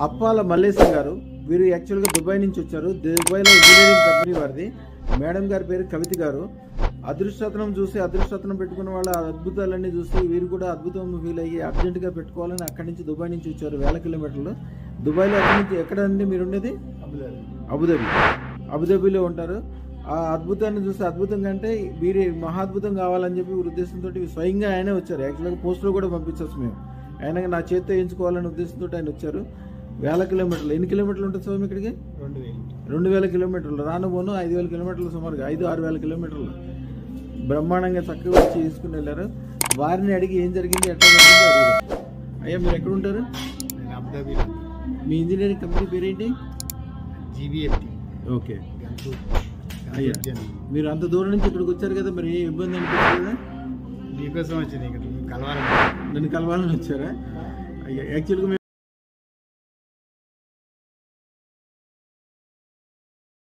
అప్పాల మల్లేశం గారు. వీరు యాక్చువల్గా దుబాయ్ నుంచి వచ్చారు. దుబాయ్లో ఇంజనీరింగ్ కంపెనీ వారిది. మేడం గారి పేరు కవిత గారు. అదృష్టరత్నం చూసి అదృష్టరత్నం పెట్టుకున్న వాళ్ళ అద్భుతాలన్నీ చూసి వీరు కూడా అద్భుతం ఫీల్ అయ్యి అర్జెంటుగా పెట్టుకోవాలని అక్కడి నుంచి దుబాయ్ నుంచి వచ్చారు. 1000 కిలోమీటర్లు. దుబాయ్లో అక్కడి నుంచి ఎక్కడ అండి మీరు ఉండేది? అబుదాబిలో ఉంటారు. ఆ అద్భుతాన్ని చూసి అద్భుతం కంటే వీరి మహాద్భుతం కావాలని చెప్పి ఉద్దేశంతో స్వయంగా ఆయనే వచ్చారు. యాక్చువల్గా పోస్టులో కూడా పంపించవచ్చు మేము. ఆయన నా చేతితో ఎంచుకోవాలనే ఉద్దేశంతో ఆయన వచ్చారు. 1000 కిలోమీటర్లు. ఎన్ని కిలోమీటర్లు ఉంటుంది స్వామి ఇక్కడికి? 2000 కిలోమీటర్లు. రాను పోను 5000 కిలోమీటర్లు, సుమారుగా 5-6 వేల కిలోమీటర్లు. బ్రహ్మాండంగా చక్కగా వచ్చి తీసుకుని వెళ్ళారు. వారిని అడిగి ఏం జరిగింది, ఎట్లా జరిగింది అడిగారు. అయ్యా మీరు ఎక్కడ ఉంటారు? మీ ఇంజనీరింగ్ కంపెనీ పేరేంటి? జీవీఎఫ్టీ. ఓకే. అయ్యా మీరు అంత దూరం నుంచి ఇక్కడికి వచ్చారు కదా, మరి ఏ ఇబ్బంది అనిపించదు కదా? మీకోసం వచ్చింది, ఇక్కడ కలవాలని. నన్ను కలవాలని వచ్చారా? అయ్యా యాక్చువల్గా